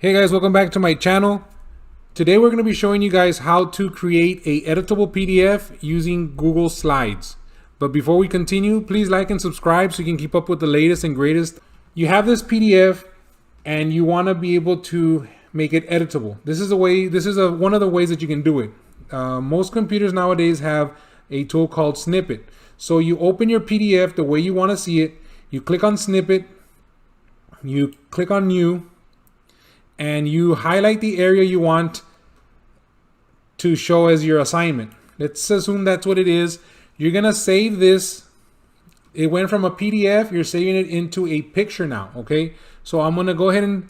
Hey guys, welcome back to my channel. Today we're going to be showing you guys how to create a editable PDF using Google Slides. But before we continue, please like and subscribe so you can keep up with the latest and greatest. You have this PDF and you want to be able to make it editable. This is one of the ways that you can do it. Most computers nowadays have a tool called Snippet. So you open your PDF the way you want to see it, you click on Snippet, you click on New, and you highlight the area you want to show as your assignment. Let's assume that's what it is. You're gonna save this. It went from a PDF, you're saving it into a picture now, okay? So I'm gonna go ahead and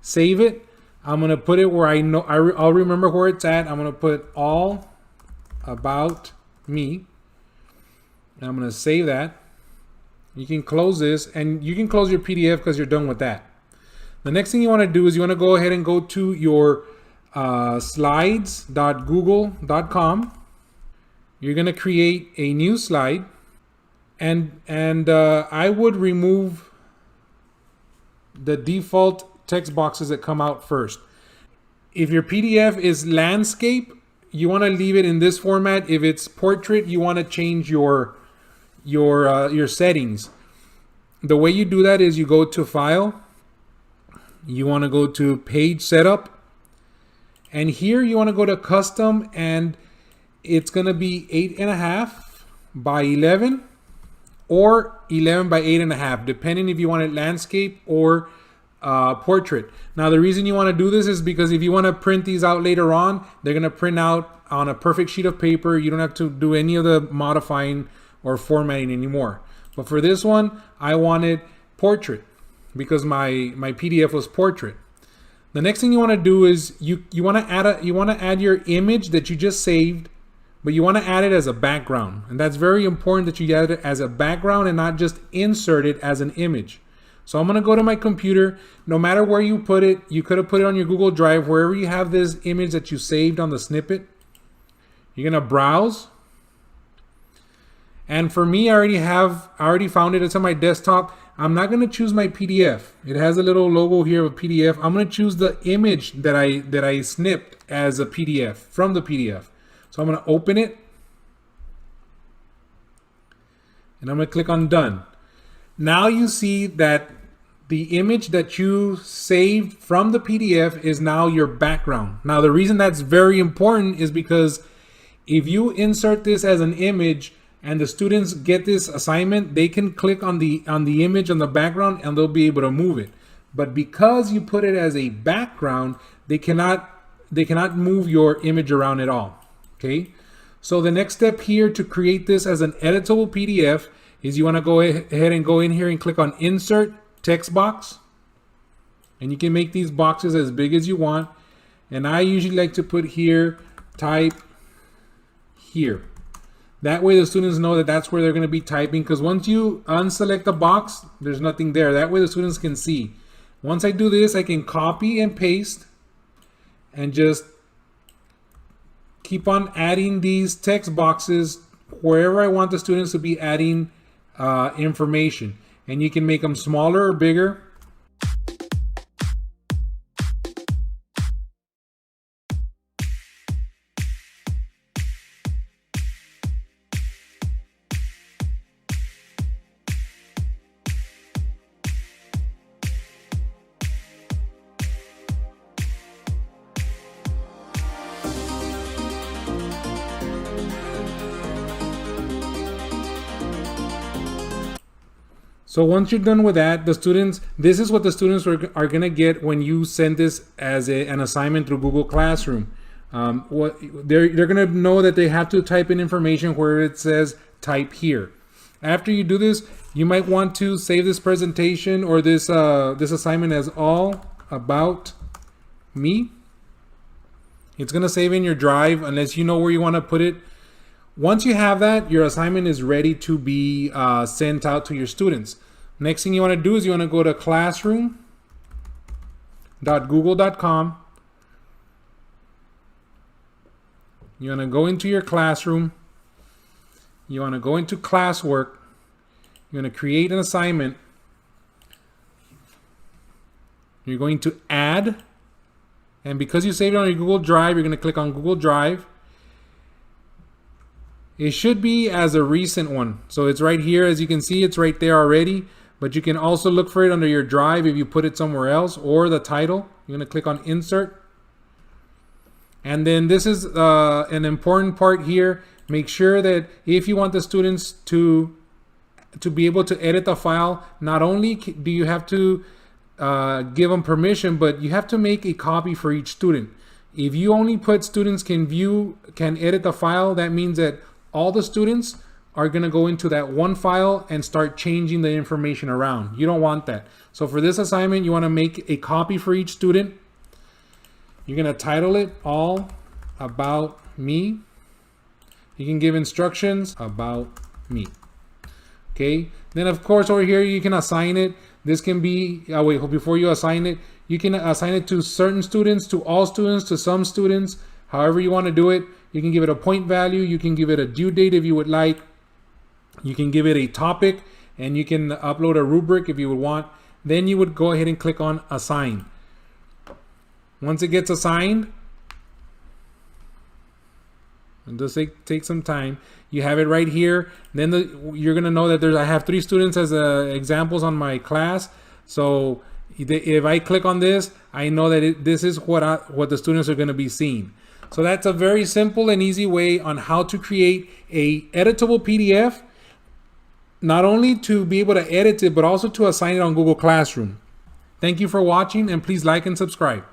save it. I'm gonna put it where I know, I'll remember where it's at. I'm gonna put all about me. And I'm gonna save that. You can close this and you can close your PDF because you're done with that. The next thing you want to do is you want to go ahead and go to your slides.google.com. You're going to create a new slide, and I would remove the default text boxes that come out first. If your PDF is landscape, you want to leave it in this format. If it's portrait, you want to change your settings. The way you do that is you go to File. You want to go to Page Setup, and here you want to go to Custom, and it's going to be 8.5 by 11 or 11 by 8.5, depending if you want it landscape or portrait. Now the reason you want to do this is because if you want to print these out later on, they're going to print out on a perfect sheet of paper. You don't have to do any of the modifying or formatting anymore. But for this one, I wanted portrait, because my PDF was portrait. The next thing you want to do is you want to add your image that you just saved, but you want to add it as a background, and that's very important that you add it as a background and not just insert it as an image. So I'm going to go to my computer. No matter where you put it, you could have put it on your Google Drive, wherever you have this image that you saved on the snippet. You're going to browse. And for me, I already found it. It's on my desktop. I'm not going to choose my PDF. It has a little logo here of PDF. I'm going to choose the image that I snipped as a PDF from the PDF. So I'm going to open it, and I'm going to click on Done. Now you see that the image that you saved from the PDF is now your background. Now the reason that's very important is because if you insert this as an image and the students get this assignment, they can click on the image on the background and they'll be able to move it. But because you put it as a background, they cannot move your image around at all. Okay. So the next step here to create this as an editable PDF is you want to go ahead and go in here and click on Insert Text Box. And you can make these boxes as big as you want. And I usually like to put here, type here. That way the students know that that's where they're going to be typing, because once you unselect the box, there's nothing there. That way the students can see. Once I do this, I can copy and paste and just keep on adding these text boxes wherever I want the students to be adding information. And you can make them smaller or bigger. So once you're done with that, this is what the students are going to get when you send this as an assignment through Google Classroom. They're going to know that they have to type in information where it says type here. After you do this, you might want to save this presentation or this assignment as all about me. It's going to save in your drive unless you know where you want to put it. Once you have that, your assignment is ready to be sent out to your students. Next thing you want to do is you want to go to classroom.google.com. You want to go into your classroom. You want to go into classwork. You're going to create an assignment. You're going to add, and because you saved it on your Google Drive, you're going to click on Google Drive. It should be as a recent one. So it's right here. As you can see, it's right there already. But you can also look for it under your drive if you put it somewhere else, or the title. You're going to click on Insert. And then this is an important part here. Make sure that if you want the students to be able to edit the file, not only do you have to give them permission, but you have to make a copy for each student. If you only put students can edit the file, that means that all the students are going to go into that one file and start changing the information around. You don't want that. So for this assignment, you want to make a copy for each student. You're going to title it All About Me. You can give instructions about me. Okay. Then of course over here you can assign it. This can be, before you assign it, you can assign it to certain students, to all students, to some students, however you want to do it. You can give it a point value. You can give it a due date if you would like. You can give it a topic, and you can upload a rubric if you would want. Then you would go ahead and click on Assign. Once it gets assigned, it does take some time. You have it right here. Then you're gonna know that I have 3 students as examples on my class. So if I click on this, I know that this is what the students are gonna be seeing. So that's a very simple and easy way on how to create a editable PDF, not only to be able to edit it, but also to assign it on Google Classroom. Thank you for watching, and please like and subscribe.